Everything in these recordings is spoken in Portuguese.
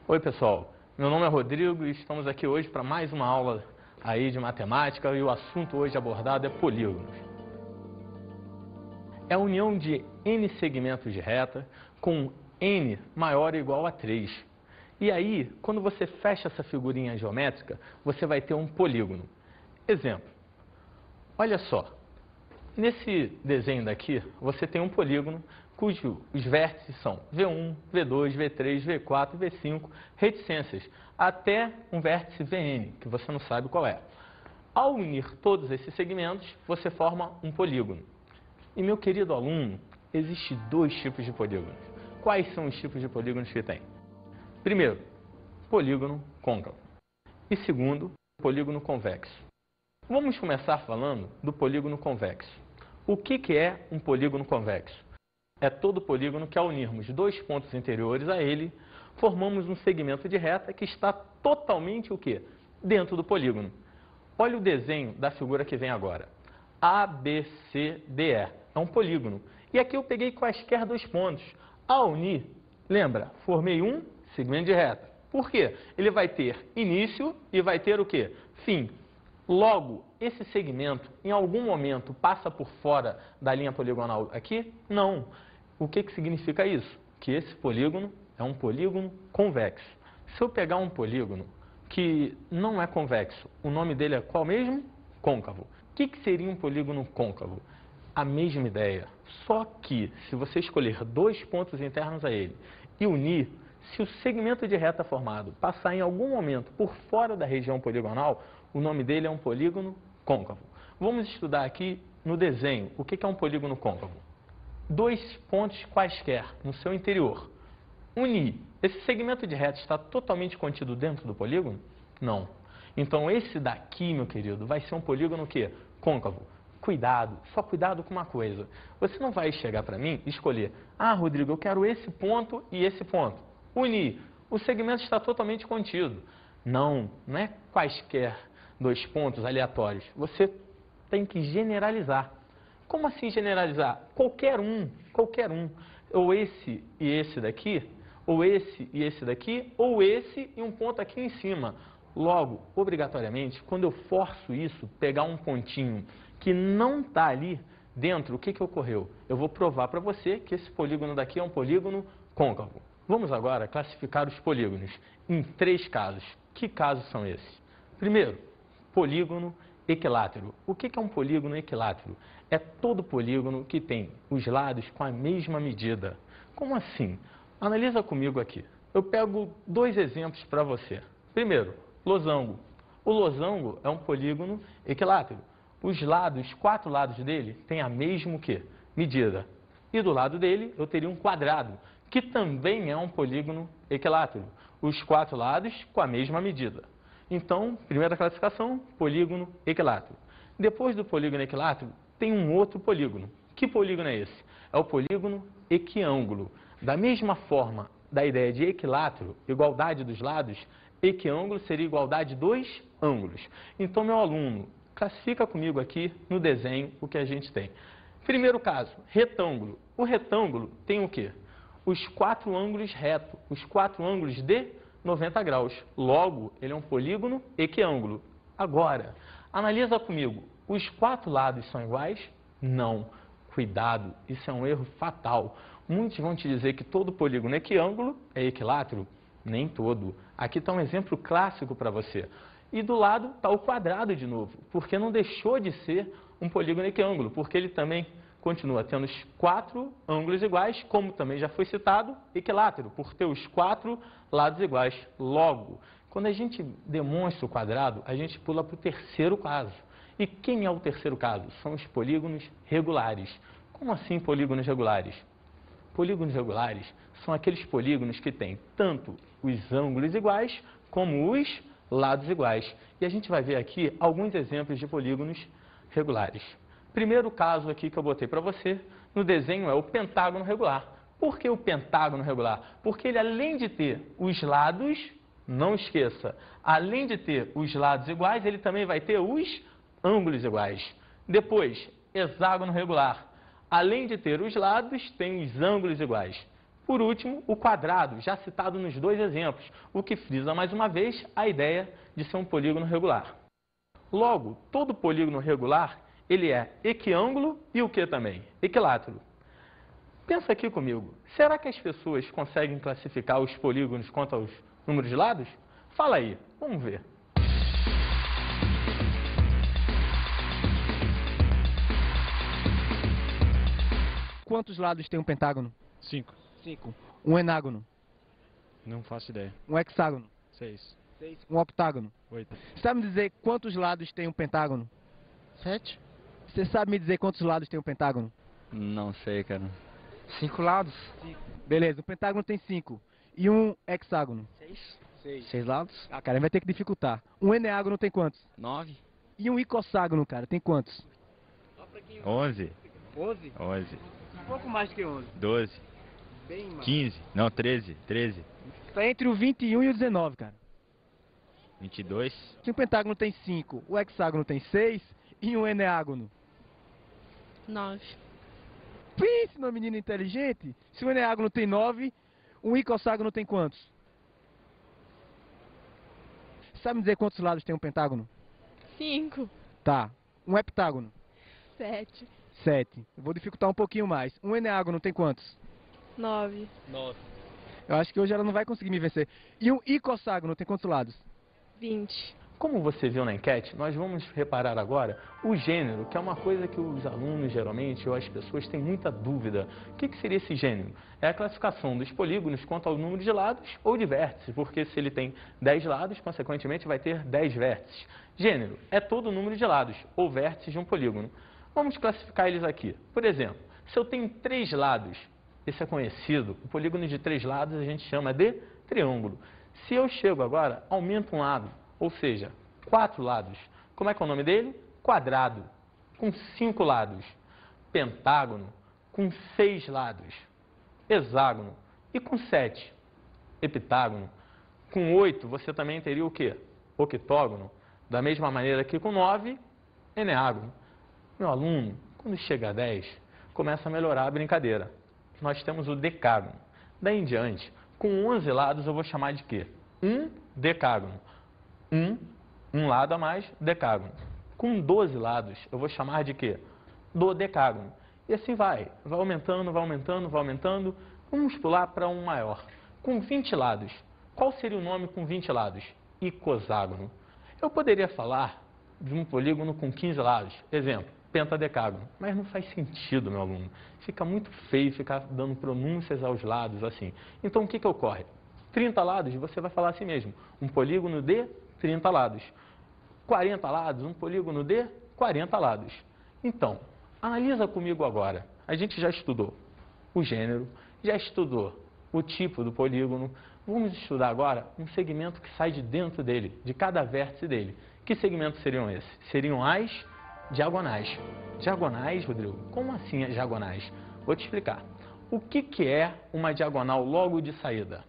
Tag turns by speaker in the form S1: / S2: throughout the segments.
S1: Oi pessoal, meu nome é Rodrigo e estamos aqui hoje para mais uma aula aí de matemática e o assunto hoje abordado é polígonos. É a união de n segmentos de reta com n maior ou igual a 3. E aí, quando você fecha essa figurinha geométrica, você vai ter um polígono. Exemplo, olha só, nesse desenho daqui você tem um polígono cujos vértices são V1, V2, V3, V4 e V5, reticências, até um vértice Vn, que você não sabe qual é. Ao unir todos esses segmentos, você forma um polígono. E, meu querido aluno, existem dois tipos de polígonos. Quais são os tipos de polígonos que tem? Primeiro, polígono côncavo. E segundo, polígono convexo. Vamos começar falando do polígono convexo. O que é um polígono convexo? É todo polígono que, ao unirmos dois pontos interiores a ele, formamos um segmento de reta que está totalmente o quê? Dentro do polígono. Olha o desenho da figura que vem agora. ABCDE é um polígono. E aqui eu peguei quaisquer dois pontos. Ao unir, lembra, formei um segmento de reta. Por quê? Ele vai ter início e vai ter o quê? Fim. Logo, esse segmento, em algum momento, passa por fora da linha poligonal aqui? Não. O que significa isso? Que esse polígono é um polígono convexo. Se eu pegar um polígono que não é convexo, o nome dele é qual mesmo? Côncavo. O que seria um polígono côncavo? A mesma ideia, só que se você escolher dois pontos internos a ele e unir, se o segmento de reta formado passar em algum momento por fora da região poligonal, o nome dele é um polígono côncavo. Vamos estudar aqui no desenho o que é um polígono côncavo. Dois pontos quaisquer no seu interior. Unir. Esse segmento de reta está totalmente contido dentro do polígono? Não. Então esse daqui, meu querido, vai ser um polígono o quê? Côncavo. Cuidado, só cuidado com uma coisa. Você não vai chegar para mim e escolher, Rodrigo, eu quero esse ponto e esse ponto. Unir. O segmento está totalmente contido. Não é quaisquer dois pontos aleatórios. Você tem que generalizar. Como assim generalizar? Qualquer um. Ou esse e esse daqui, ou esse e esse daqui, ou esse e um ponto aqui em cima. Logo, obrigatoriamente, quando eu forço isso, pegar um pontinho que não está ali dentro, o que ocorreu? Eu vou provar para você que esse polígono daqui é um polígono côncavo. Vamos agora classificar os polígonos em três casos. Que casos são esses? Primeiro, polígono equilátero. O que é um polígono equilátero? É todo polígono que tem os lados com a mesma medida. Como assim? Analisa comigo aqui. Eu pego dois exemplos para você. Primeiro, losango. O losango é um polígono equilátero. Os lados, quatro lados dele, têm a mesma medida. E do lado dele, eu teria um quadrado, que também é um polígono equilátero. Os quatro lados com a mesma medida. Então, primeira classificação, polígono equilátero. Depois do polígono equilátero, tem um outro polígono. Que polígono é esse? É o polígono equiângulo. Da mesma forma da ideia de equilátero, igualdade dos lados, equiângulo seria igualdade dos ângulos. Então, meu aluno, classifica comigo aqui no desenho o que a gente tem. Primeiro caso, retângulo. O retângulo tem o quê? Os quatro ângulos retos, os quatro ângulos de 90 graus. Logo, ele é um polígono equiângulo. Agora, analisa comigo. Os quatro lados são iguais? Não. Cuidado, isso é um erro fatal. Muitos vão te dizer que todo polígono equiângulo é equilátero. Nem todo. Aqui está um exemplo clássico para você. E do lado está o quadrado de novo, porque não deixou de ser um polígono equiângulo, porque ele também continua tendo os quatro ângulos iguais, como também já foi citado, equilátero, por ter os quatro lados iguais. Logo, quando a gente demonstra o quadrado, a gente pula para o terceiro caso. E quem é o terceiro caso? São os polígonos regulares. Como assim polígonos regulares? Polígonos regulares são aqueles polígonos que têm tanto os ângulos iguais como os lados iguais. E a gente vai ver aqui alguns exemplos de polígonos regulares. Primeiro caso aqui que eu botei para você no desenho é o pentágono regular. Por que o pentágono regular? Porque ele, além de ter os lados, não esqueça, além de ter os lados iguais, ele também vai ter os ângulos iguais. Depois, hexágono regular. Além de ter os lados, tem os ângulos iguais. Por último, o quadrado, já citado nos dois exemplos, o que frisa mais uma vez a ideia de ser um polígono regular. Logo, todo polígono regular, ele é equiângulo e o que também? Equilátero. Pensa aqui comigo, será que as pessoas conseguem classificar os polígonos quanto aos números de lados? Fala aí, vamos ver.
S2: Quantos lados tem um pentágono?
S3: 5.
S2: 5. Um henágono?
S3: Não faço ideia.
S2: Um hexágono?
S3: 6.
S2: 6. Um octágono?
S3: 8.
S2: Sabe me dizer quantos lados tem um pentágono?
S3: 7?
S2: Você sabe me dizer quantos lados tem um pentágono?
S4: Não sei, cara.
S3: 5 lados?
S2: Beleza, o pentágono tem 5. E um hexágono?
S3: 6. 6 lados?
S2: Ah, cara, vai ter que dificultar. Um eneágono tem quantos?
S4: 9.
S2: E um icosságono, cara, tem quantos?
S5: 11.
S2: 11?
S5: 11.
S2: Um pouco mais que 11.
S5: 12.
S2: Bem mais.
S5: 15. Não, 13. 13.
S2: Tá entre o 21 e o 19, cara.
S5: 22.
S2: Se o pentágono tem 5, o hexágono tem 6 e um eneágono?
S6: 9.
S2: Pense no menino inteligente. Se o eneágono tem 9, um icosságono tem quantos? Sabe me dizer quantos lados tem um pentágono?
S6: 5.
S2: Tá. Um heptágono?
S6: 7.
S2: 7. Eu vou dificultar um pouquinho mais. Um eneágono tem quantos?
S6: 9.
S3: 9.
S2: Eu acho que hoje ela não vai conseguir me vencer. E um icosságono tem quantos lados?
S6: 20.
S1: Como você viu na enquete, nós vamos reparar agora o gênero, que é uma coisa que os alunos geralmente, ou as pessoas, têm muita dúvida. O que seria esse gênero? É a classificação dos polígonos quanto ao número de lados ou de vértices, porque se ele tem 10 lados, consequentemente vai ter 10 vértices. Gênero é todo o número de lados ou vértices de um polígono. Vamos classificar eles aqui. Por exemplo, se eu tenho 3 lados, esse é conhecido, o polígono de 3 lados a gente chama de triângulo. Se eu chego agora, aumento um lado, ou seja, 4 lados. Como é que é o nome dele? Quadrado, com 5 lados. Pentágono, com 6 lados. Hexágono, e com 7. Heptágono, com 8 você também teria o quê? Octógono. Da mesma maneira que com 9, eneágono. Meu aluno, quando chega a 10, começa a melhorar a brincadeira. Nós temos o decágono. Daí em diante, com 11 lados eu vou chamar de quê? Um decágono. Um lado a mais, decágono. Com 12 lados, eu vou chamar de quê? Dodecágono. E assim vai aumentando, vai aumentando, vai aumentando. Vamos pular para um maior. Com 20 lados, qual seria o nome com 20 lados? Icoságono. Eu poderia falar de um polígono com 15 lados, exemplo, pentadecágono, mas não faz sentido, meu aluno. Fica muito feio ficar dando pronúncias aos lados assim. Então, o que ocorre? 30 lados, você vai falar assim mesmo, um polígono de 30 lados. 40 lados, um polígono de 40 lados. Então, analisa comigo agora. A gente já estudou o gênero, já estudou o tipo do polígono. Vamos estudar agora um segmento que sai de dentro dele, de cada vértice dele. Que segmentos seriam esses? Seriam as diagonais. Diagonais, Rodrigo? Como assim as diagonais? Vou te explicar. O que é uma diagonal logo de saída?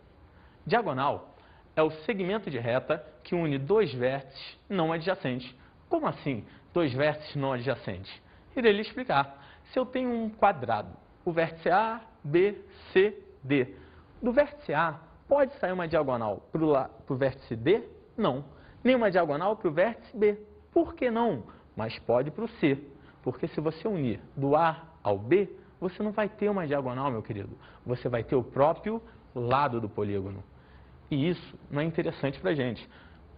S1: Diagonal é o segmento de reta que une dois vértices não adjacentes. Como assim, dois vértices não adjacentes? Irei lhe explicar. Se eu tenho um quadrado, o vértice A, B, C, D. Do vértice A, pode sair uma diagonal para o vértice D? Não. Nem uma diagonal para o vértice B. Por que não? Mas pode para o C. Porque se você unir do A ao B, você não vai ter uma diagonal, meu querido. Você vai ter o próprio lado do polígono. E isso não é interessante para a gente.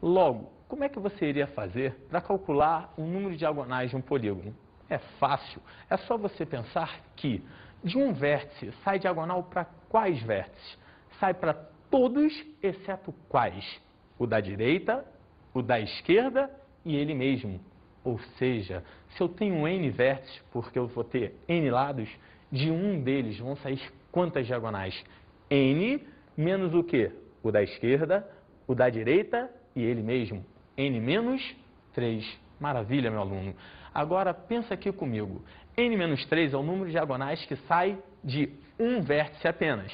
S1: Logo, como é que você iria fazer para calcular o número de diagonais de um polígono? É fácil. É só você pensar que de um vértice sai diagonal para quais vértices? Sai para todos, exceto quais? O da direita, o da esquerda e ele mesmo. Ou seja, se eu tenho N vértices, porque eu vou ter N lados, de um deles vão sair quantas diagonais? N menos o quê? O da esquerda, o da direita e ele mesmo. N menos 3. Maravilha, meu aluno. Agora, pensa aqui comigo. N menos 3 é o número de diagonais que sai de um vértice apenas.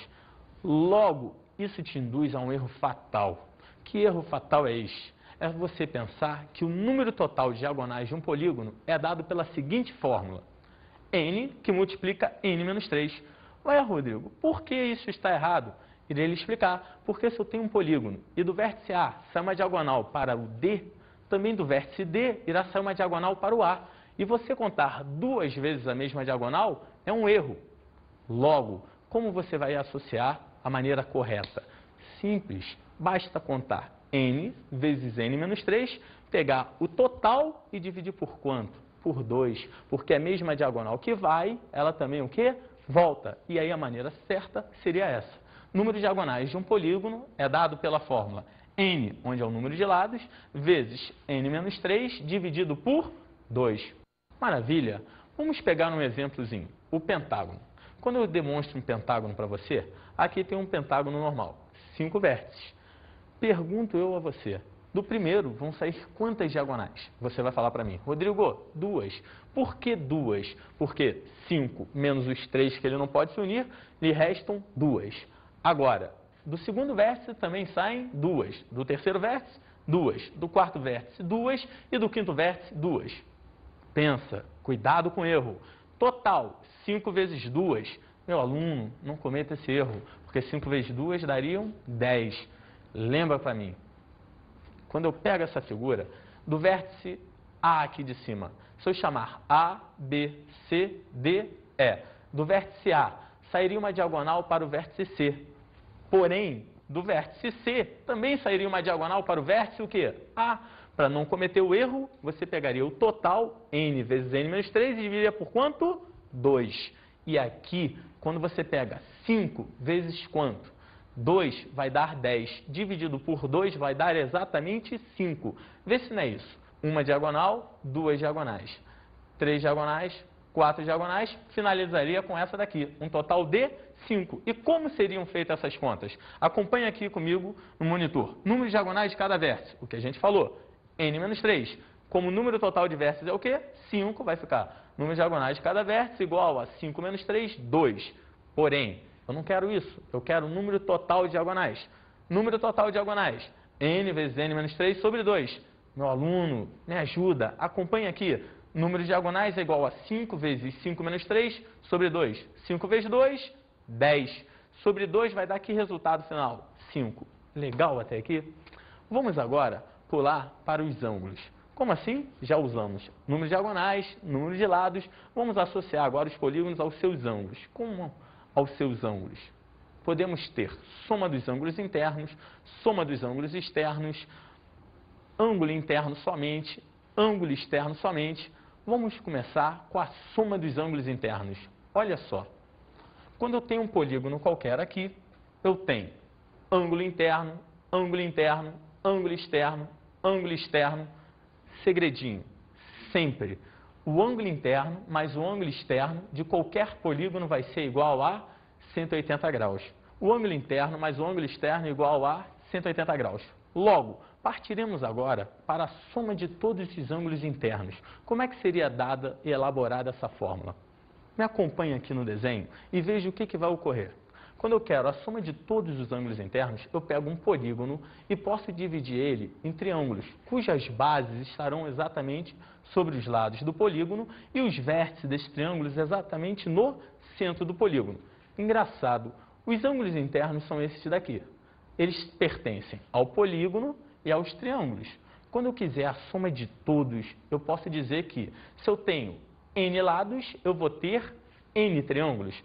S1: Logo, isso te induz a um erro fatal. Que erro fatal é este? É você pensar que o número total de diagonais de um polígono é dado pela seguinte fórmula. N que multiplica N menos 3. Ué, Rodrigo, por que isso está errado? Irei lhe explicar. Porque se eu tenho um polígono e do vértice A sai uma diagonal para o D, também do vértice D irá sair uma diagonal para o A. E você contar duas vezes a mesma diagonal é um erro. Logo, como você vai associar a maneira correta? Simples, basta contar n vezes n menos 3, pegar o total e dividir por quanto? Por 2, porque a mesma diagonal que vai, ela também o quê? Volta. E aí a maneira certa seria essa. Número de diagonais de um polígono é dado pela fórmula n, onde é o número de lados, vezes n menos 3, dividido por 2. Maravilha! Vamos pegar um exemplozinho, o pentágono. Quando eu demonstro um pentágono para você, aqui tem um pentágono normal, 5 vértices. Pergunto eu a você, do primeiro vão sair quantas diagonais? Você vai falar para mim, Rodrigo, 2. Por que 2? Porque 5 menos os 3 que ele não pode se unir, lhe restam 2. Agora, do segundo vértice também saem 2. Do terceiro vértice, 2. Do quarto vértice, 2. E do quinto vértice, 2. Pensa, cuidado com o erro. Total, 5 vezes 2. Meu aluno, não cometa esse erro, porque 5 vezes 2 dariam 10. Lembra para mim, quando eu pego essa figura, do vértice A aqui de cima, se eu chamar A, B, C, D, E, do vértice A, sairia uma diagonal para o vértice C. Porém, do vértice C, também sairia uma diagonal para o vértice o quê? A. Para não cometer o erro, você pegaria o total, n vezes n menos 3, e dividiria por quanto? 2. E aqui, quando você pega 5 vezes quanto? 2 vai dar 10. Dividido por 2 vai dar exatamente 5. Vê se não é isso. Uma diagonal, 2 diagonais. 3 diagonais, 4 diagonais. Finalizaria com essa daqui. Um total de 5. E como seriam feitas essas contas? Acompanhe aqui comigo no monitor. Número de diagonais de cada vértice. O que a gente falou. n menos 3. Como o número total de vértices é o quê? 5, vai ficar número de diagonais de cada vértice igual a 5 menos 3, 2. Porém, eu não quero isso. Eu quero o número total de diagonais. Número total de diagonais. n vezes n menos 3 sobre 2. Meu aluno, me ajuda. Acompanhe aqui. Número de diagonais é igual a 5 vezes 5 menos 3 sobre 2. 5 vezes 2, 10. Sobre 2 vai dar que resultado final? 5. Legal até aqui? Vamos agora pular para os ângulos. Como assim? Já usamos número de diagonais, número de lados. Vamos associar agora os polígonos aos seus ângulos. Como aos seus ângulos? Podemos ter soma dos ângulos internos, soma dos ângulos externos, ângulo interno somente, ângulo externo somente. Vamos começar com a soma dos ângulos internos. Olha só, quando eu tenho um polígono qualquer aqui, eu tenho ângulo interno, ângulo interno, ângulo externo, ângulo externo. Segredinho, sempre o ângulo interno mais o ângulo externo de qualquer polígono vai ser igual a 180 graus. O ângulo interno mais o ângulo externo igual a 180 graus. Logo, partiremos agora para a soma de todos esses ângulos internos. Como é que seria dada e elaborada essa fórmula? Me acompanhe aqui no desenho e veja o que vai ocorrer. Quando eu quero a soma de todos os ângulos internos, eu pego um polígono e posso dividir ele em triângulos, cujas bases estarão exatamente sobre os lados do polígono e os vértices desses triângulos exatamente no centro do polígono. Engraçado, os ângulos internos são esses daqui. Eles pertencem ao polígono e aos triângulos. Quando eu quiser a soma de todos, eu posso dizer que se eu tenho n lados, eu vou ter n triângulos.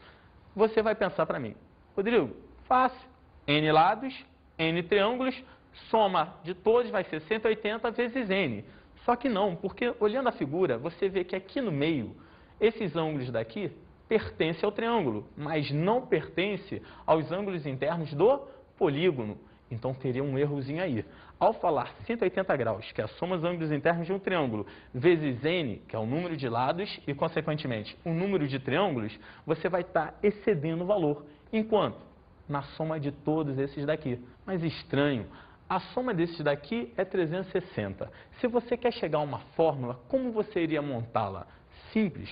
S1: Você vai pensar para mim, Rodrigo, fácil, n lados, n triângulos, soma de todos vai ser 180 vezes n. Só que não, porque olhando a figura, você vê que aqui no meio, esses ângulos daqui pertencem ao triângulo, mas não pertencem aos ângulos internos do polígono. Então teria um errozinho aí. Ao falar 180 graus, que é a soma dos ângulos internos de um triângulo, vezes n, que é o número de lados, e consequentemente o número de triângulos, você vai estar excedendo o valor. Enquanto? Na soma de todos esses daqui. Mas estranho, a soma desses daqui é 360. Se você quer chegar a uma fórmula, como você iria montá-la? Simples.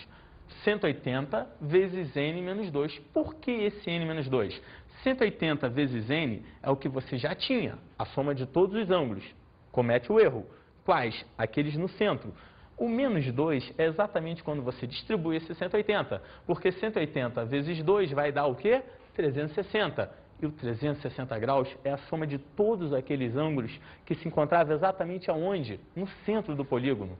S1: 180 vezes n menos 2. Por que esse n menos 2? 180 vezes n é o que você já tinha, a soma de todos os ângulos. Comete o erro. Quais? Aqueles no centro. O menos 2 é exatamente quando você distribui esse 180, porque 180 vezes 2 vai dar o quê? 360. E o 360 graus é a soma de todos aqueles ângulos que se encontravam exatamente aonde? No centro do polígono.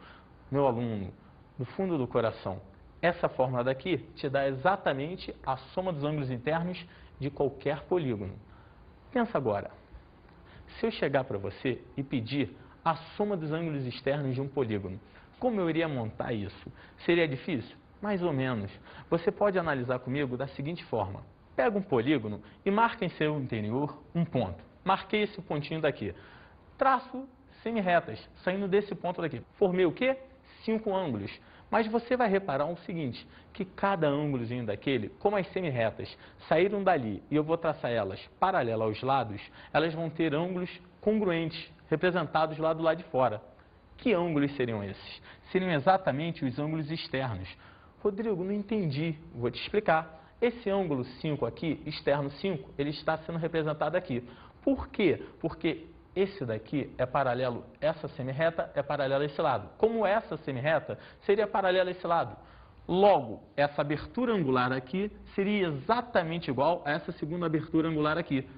S1: Meu aluno, no fundo do coração, essa fórmula daqui te dá exatamente a soma dos ângulos internos de qualquer polígono. Pensa agora, se eu chegar para você e pedir a soma dos ângulos externos de um polígono, como eu iria montar isso? Seria difícil? Mais ou menos. Você pode analisar comigo da seguinte forma. Pega um polígono e marca em seu interior um ponto. Marquei esse pontinho daqui. Traço semi-retas, saindo desse ponto daqui. Formei o quê? 5 ângulos. Mas você vai reparar o seguinte, que cada ângulozinho daquele, como as semi-retas saíram dali e eu vou traçar elas paralelas aos lados, elas vão ter ângulos congruentes, representados lá do lado de fora. Que ângulos seriam esses? Seriam exatamente os ângulos externos. Rodrigo, não entendi. Vou te explicar. Esse ângulo 5 aqui, externo 5, ele está sendo representado aqui. Por quê? Porque esse daqui é paralelo, essa semi-reta é paralela a esse lado. Como essa semi-reta seria paralela a esse lado. Logo, essa abertura angular aqui seria exatamente igual a essa segunda abertura angular aqui.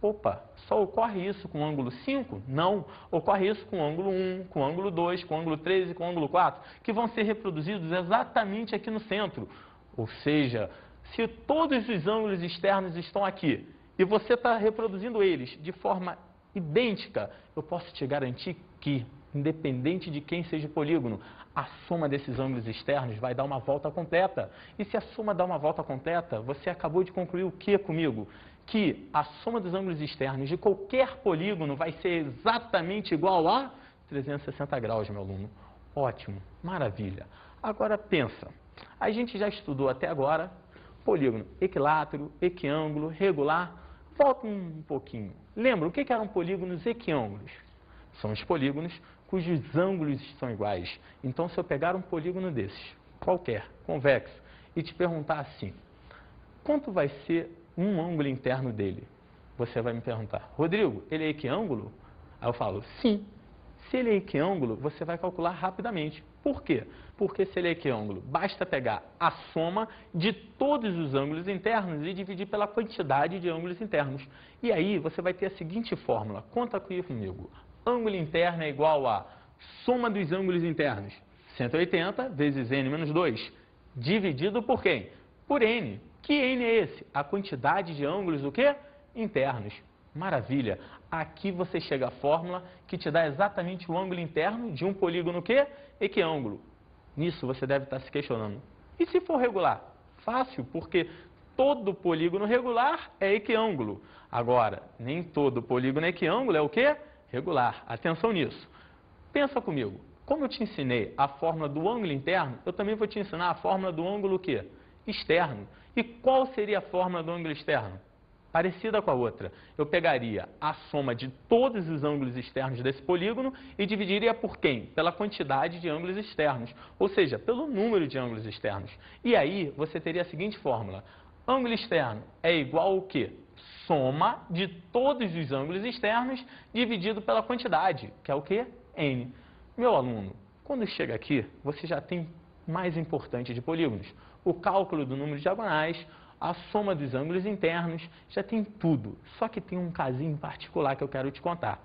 S1: Opa, só ocorre isso com o ângulo 5? Não, ocorre isso com o ângulo 1, com o ângulo 2, com o ângulo 3 e com o ângulo 4, que vão ser reproduzidos exatamente aqui no centro. Ou seja, se todos os ângulos externos estão aqui e você está reproduzindo eles de forma idêntica, eu posso te garantir que, independente de quem seja o polígono, a soma desses ângulos externos vai dar uma volta completa. E se a soma dá uma volta completa, você acabou de concluir o que comigo? Que a soma dos ângulos externos de qualquer polígono vai ser exatamente igual a 360 graus, meu aluno. Ótimo, maravilha. Agora pensa, a gente já estudou até agora polígono equilátero, equiângulo, regular. Volta um pouquinho. Lembra o que eram polígonos equiângulos? São os polígonos cujos ângulos são iguais. Então, se eu pegar um polígono desses, qualquer, convexo, e te perguntar assim, quanto vai ser um ângulo interno dele? Você vai me perguntar, Rodrigo, ele é equiângulo? Aí eu falo, sim. Se ele é equiângulo, você vai calcular rapidamente. Por quê? Porque se ele é equiângulo, basta pegar a soma de todos os ângulos internos e dividir pela quantidade de ângulos internos. E aí você vai ter a seguinte fórmula, conta aqui comigo. Ângulo interno é igual a soma dos ângulos internos, 180 vezes n menos 2, dividido por quem? Por n. Que n é esse? A quantidade de ângulos, o quê? Internos. Maravilha. Aqui você chega à fórmula que te dá exatamente o ângulo interno de um polígono quê? Equiângulo. Nisso você deve estar se questionando. E se for regular? Fácil, porque todo polígono regular é equiângulo. Agora, nem todo polígono equiângulo é o quê? Regular. Atenção nisso. Pensa comigo. Como eu te ensinei a fórmula do ângulo interno, eu também vou te ensinar a fórmula do ângulo quê? Externo. E qual seria a fórmula do ângulo externo? Parecida com a outra. Eu pegaria a soma de todos os ângulos externos desse polígono e dividiria por quem? Pela quantidade de ângulos externos, ou seja, pelo número de ângulos externos. E aí você teria a seguinte fórmula. Ângulo externo é igual ao quê? Soma de todos os ângulos externos dividido pela quantidade, que é o quê? N. Meu aluno, quando chega aqui, você já tem mais importante de polígonos. O cálculo do número de diagonais, a soma dos ângulos internos, já tem tudo. Só que tem um casinho em particular que eu quero te contar.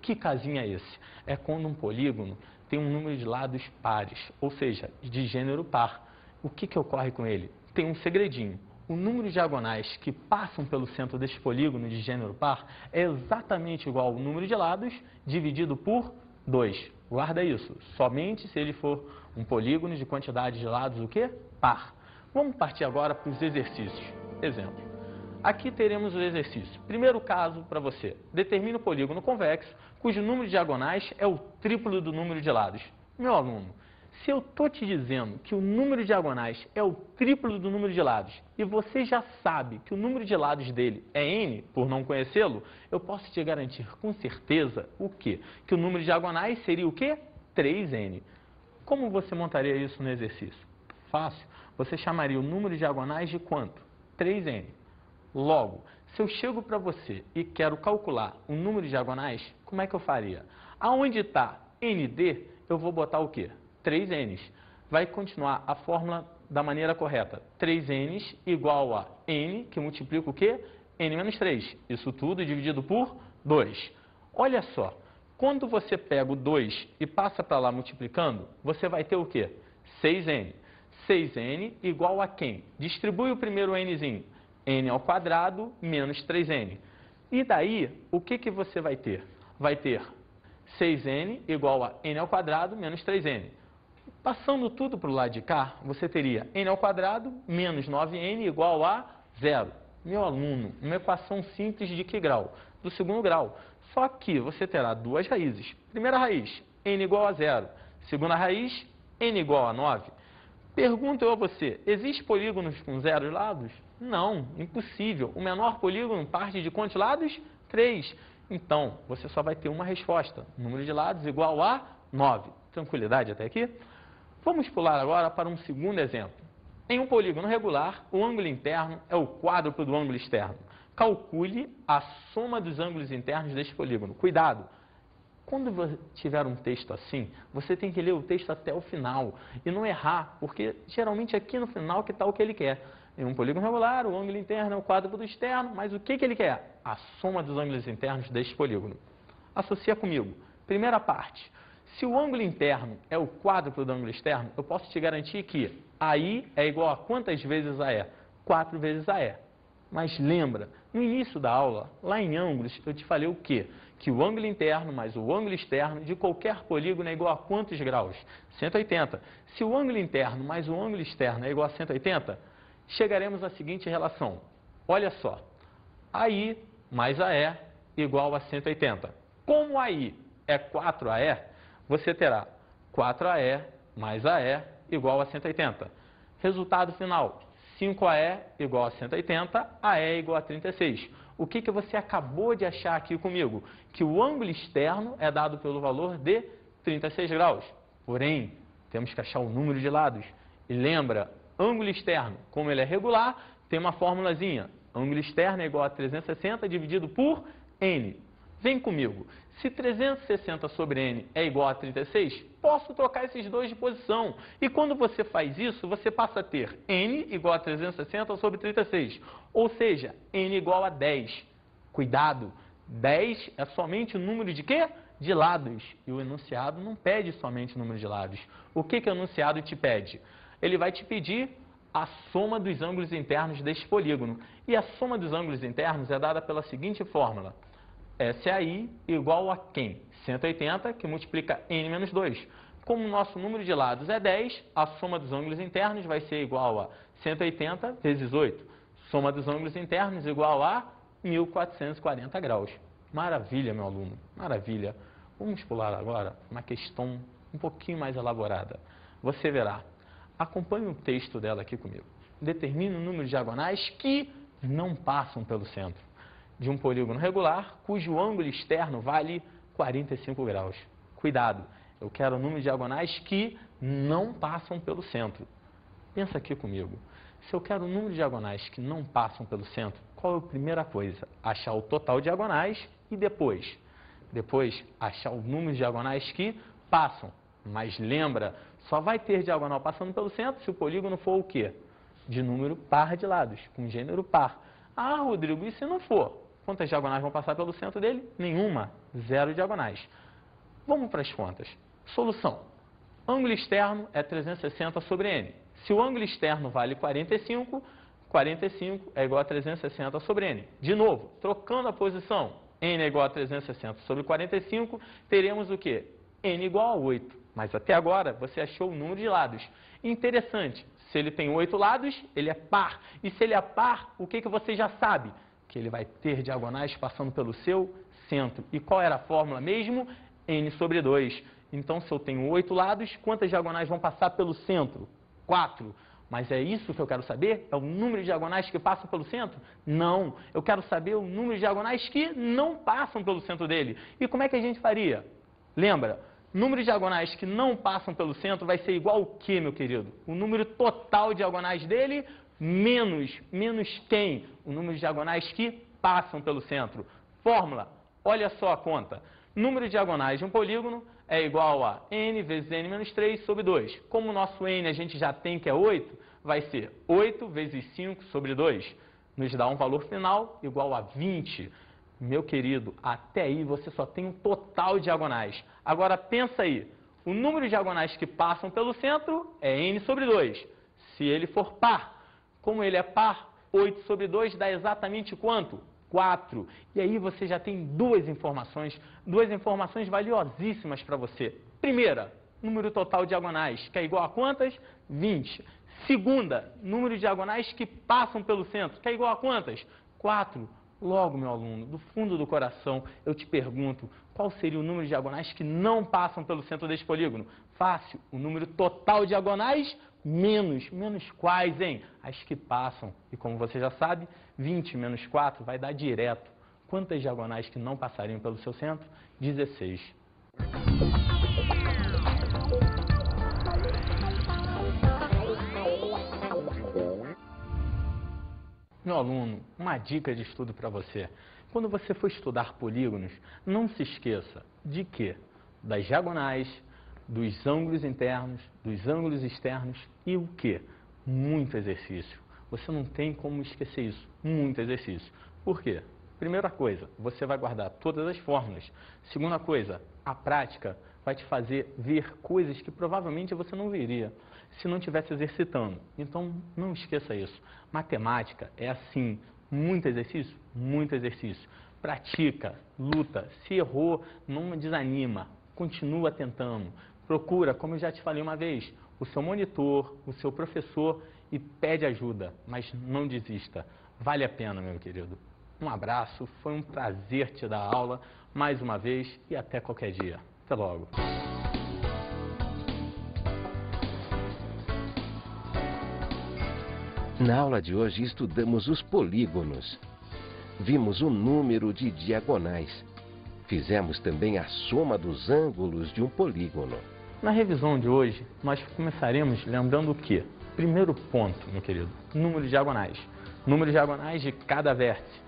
S1: Que casinho é esse? É quando um polígono tem um número de lados pares, ou seja, de gênero par. O que ocorre com ele? Tem um segredinho. O número de diagonais que passam pelo centro deste polígono de gênero par é exatamente igual ao número de lados dividido por 2. Guarda isso. Somente se ele for um polígono de quantidade de lados, o quê? Par. Vamos partir agora para os exercícios. Exemplo. Aqui teremos o exercício. Primeiro caso para você. Determine o polígono convexo, cujo número de diagonais é o triplo do número de lados. Meu aluno, se eu estou te dizendo que o número de diagonais é o triplo do número de lados e você já sabe que o número de lados dele é n, por não conhecê-lo, eu posso te garantir com certeza o quê? Que o número de diagonais seria o quê? 3n. Como você montaria isso no exercício? Fácil. Você chamaria o número de diagonais de quanto? 3n. Logo, se eu chego para você e quero calcular o número de diagonais, como é que eu faria? Aonde está nd, eu vou botar o quê? 3n. Vai continuar a fórmula da maneira correta. 3n igual a n, que multiplica o quê? n menos 3. Isso tudo dividido por 2. Olha só, quando você pega o 2 e passa para lá multiplicando, você vai ter o quê? 6n. 6n igual a quem? Distribui o primeiro nzinho. n ao quadrado menos 3n. E daí, o que, que você vai ter? Vai ter 6n igual a n ao quadrado menos 3n. Passando tudo para o lado de cá, você teria n ao quadrado menos 9n igual a 0. Meu aluno, uma equação simples de que grau? Do segundo grau. Só que você terá duas raízes. Primeira raiz, n igual a 0. Segunda raiz, n igual a 9. Pergunto eu a você, existem polígonos com 0 lados? Não, impossível. O menor polígono parte de quantos lados? 3. Então, você só vai ter uma resposta. Número de lados igual a 9. Tranquilidade até aqui? Vamos pular agora para um segundo exemplo. Em um polígono regular, o ângulo interno é o quádruplo do ângulo externo. Calcule a soma dos ângulos internos deste polígono. Cuidado! Quando tiver um texto assim, você tem que ler o texto até o final e não errar, porque geralmente aqui no final que está o que ele quer. Em um polígono regular, o ângulo interno é o quádruplo do externo, mas o que, que ele quer? A soma dos ângulos internos deste polígono. Associa comigo. Primeira parte. Se o ângulo interno é o quádruplo do ângulo externo, eu posso te garantir que AI é igual a quantas vezes AE? 4 vezes AE. Mas lembra, no início da aula, lá em ângulos, eu te falei o quê? Que o ângulo interno mais o ângulo externo de qualquer polígono é igual a quantos graus? 180. Se o ângulo interno mais o ângulo externo é igual a 180, chegaremos à seguinte relação. Olha só, AI mais AE igual a 180. Como AI é 4AE, você terá 4AE mais AE igual a 180. Resultado final, 5AE igual a 180, AE igual a 36. O que, que você acabou de achar aqui comigo? Que o ângulo externo é dado pelo valor de 36 graus. Porém, temos que achar o número de lados. E lembra, ângulo externo, como ele é regular, tem uma formulazinha. Ângulo externo é igual a 360 dividido por n. Vem comigo. Se 360 sobre n é igual a 36, posso trocar esses dois de posição. E quando você faz isso, você passa a ter n igual a 360 sobre 36. Ou seja, n igual a 10. Cuidado, 10 é somente o número de quê? De lados. E o enunciado não pede somente o número de lados. O que, que o enunciado te pede? Ele vai te pedir a soma dos ângulos internos deste polígono. E a soma dos ângulos internos é dada pela seguinte fórmula. SAI igual a quem? 180, que multiplica n menos 2. Como o nosso número de lados é 10, a soma dos ângulos internos vai ser igual a 180 vezes 8. Soma dos ângulos internos igual a 1440 graus. Maravilha, meu aluno, maravilha. Vamos pular agora uma questão um pouquinho mais elaborada. Você verá. Acompanhe o texto dela aqui comigo. Determine o número de diagonais que não passam pelo centro de um polígono regular, cujo ângulo externo vale 45 graus. Cuidado, eu quero o número de diagonais que não passam pelo centro. Pensa aqui comigo. Se eu quero o número de diagonais que não passam pelo centro, qual é a primeira coisa? Achar o total de diagonais e depois achar o número de diagonais que passam. Mas lembra, só vai ter diagonal passando pelo centro se o polígono for o quê? De número par de lados, com gênero par. Ah, Rodrigo, e se não for? Quantas diagonais vão passar pelo centro dele? Nenhuma. 0 diagonais. Vamos para as contas. Solução. Ângulo externo é 360 sobre n. Se o ângulo externo vale 45, 45 é igual a 360 sobre n. De novo, trocando a posição, n é igual a 360 sobre 45, teremos o quê? n igual a 8. Mas até agora você achou o número de lados. Interessante, se ele tem 8 lados, ele é par. E se ele é par, o que, que você já sabe? Que ele vai ter diagonais passando pelo seu centro. E qual era a fórmula mesmo? n sobre 2. Então, se eu tenho 8 lados, quantas diagonais vão passar pelo centro? 4. Mas é isso que eu quero saber? É o número de diagonais que passam pelo centro? Não. Eu quero saber o número de diagonais que não passam pelo centro dele. E como é que a gente faria? Lembra? Número de diagonais que não passam pelo centro vai ser igual ao quê, meu querido? O número total de diagonais dele menos quem? O número de diagonais que passam pelo centro. Fórmula, olha só a conta. Número de diagonais de um polígono é igual a n vezes n menos 3 sobre 2. Como o nosso n a gente já tem que é 8, vai ser 8 vezes 5 sobre 2. Nos dá um valor final igual a 20. Meu querido, até aí você só tem um total de diagonais. Agora pensa aí, o número de diagonais que passam pelo centro é n sobre 2. Se ele for par, como ele é par, 8 sobre 2 dá exatamente quanto? 4. E aí você já tem duas informações valiosíssimas para você. Primeira, número total de diagonais, que é igual a quantas? 20. Segunda, número de diagonais que passam pelo centro, que é igual a quantas? 4. Logo, meu aluno, do fundo do coração, eu te pergunto, qual seria o número de diagonais que não passam pelo centro desse polígono? Fácil, o número total de diagonais menos quais, hein? As que passam. E como você já sabe, 20 menos 4 vai dar direto. Quantas diagonais que não passariam pelo seu centro? 16. Meu aluno, uma dica de estudo para você. Quando você for estudar polígonos, não se esqueça de que das diagonais, dos ângulos internos, dos ângulos externos e o quê? Muito exercício. Você não tem como esquecer isso. Muito exercício. Por quê? Primeira coisa, você vai guardar todas as fórmulas. Segunda coisa, a prática vai te fazer ver coisas que provavelmente você não veria se não estivesse exercitando. Então, não esqueça isso. Matemática é assim, muito exercício, muito exercício. Pratica, luta. Se errou, não desanima. Continua tentando. Procura, como eu já te falei uma vez, o seu monitor, o seu professor e pede ajuda, mas não desista. Vale a pena, meu querido. Um abraço, foi um prazer te dar aula mais uma vez e até qualquer dia. Até logo.
S4: Na aula de hoje estudamos os polígonos. Vimos o número de diagonais. Fizemos também a soma dos ângulos de um polígono.
S1: Na revisão de hoje, nós começaremos lembrando o quê? Primeiro ponto, meu querido, número de diagonais. Número de diagonais de cada vértice,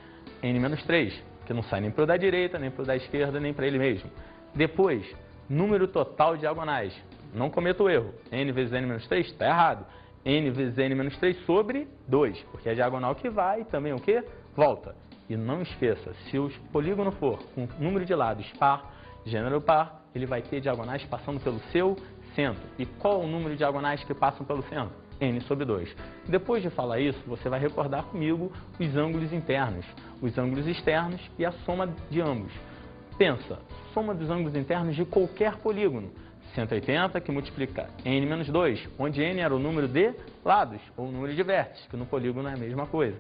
S1: n-3, que não sai nem para o da direita, nem para o da esquerda, nem para ele mesmo. Depois, número total de diagonais. Não cometa o erro. N vezes n-3 está errado. N vezes n-3 sobre 2, porque é a diagonal que vai e também o quê? Volta. E não esqueça, se o polígono for com número de lados par, gênero par, ele vai ter diagonais passando pelo seu centro. E qual o número de diagonais que passam pelo centro? N sobre 2. Depois de falar isso, você vai recordar comigo os ângulos internos, os ângulos externos e a soma de ambos. Pensa, soma dos ângulos internos de qualquer polígono. 180 que multiplica n menos 2, onde n era o número de lados, ou o número de vértices, que no polígono é a mesma coisa.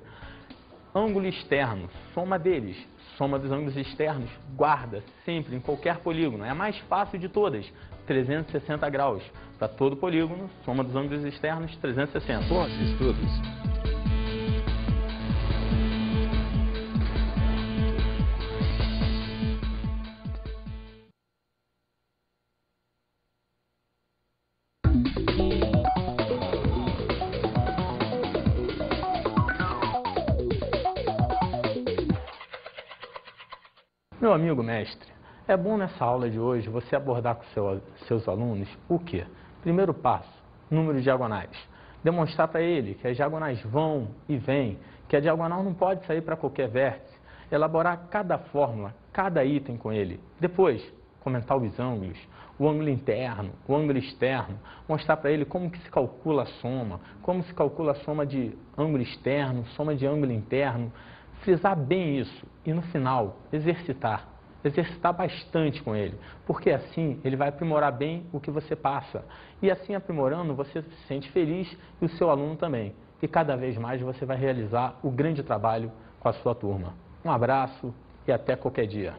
S1: Ângulo externo, soma deles, soma dos ângulos externos, guarda sempre em qualquer polígono, é a mais fácil de todas, 360 graus. Para todo polígono, soma dos ângulos externos, 360.
S4: Bons estudos!
S1: Meu amigo mestre, é bom nessa aula de hoje você abordar com seus alunos o quê? Primeiro passo, número de diagonais. Demonstrar para ele que as diagonais vão e vêm, que a diagonal não pode sair para qualquer vértice. Elaborar cada fórmula, cada item com ele. Depois, comentar os ângulos, o ângulo interno, o ângulo externo. Mostrar para ele como que se calcula a soma, como se calcula a soma de ângulo externo, soma de ângulo interno. Frisar bem isso e no final exercitar bastante com ele, porque assim ele vai aprimorar bem o que você passa e assim aprimorando você se sente feliz e o seu aluno também e cada vez mais você vai realizar o grande trabalho com a sua turma. Um abraço e até qualquer dia.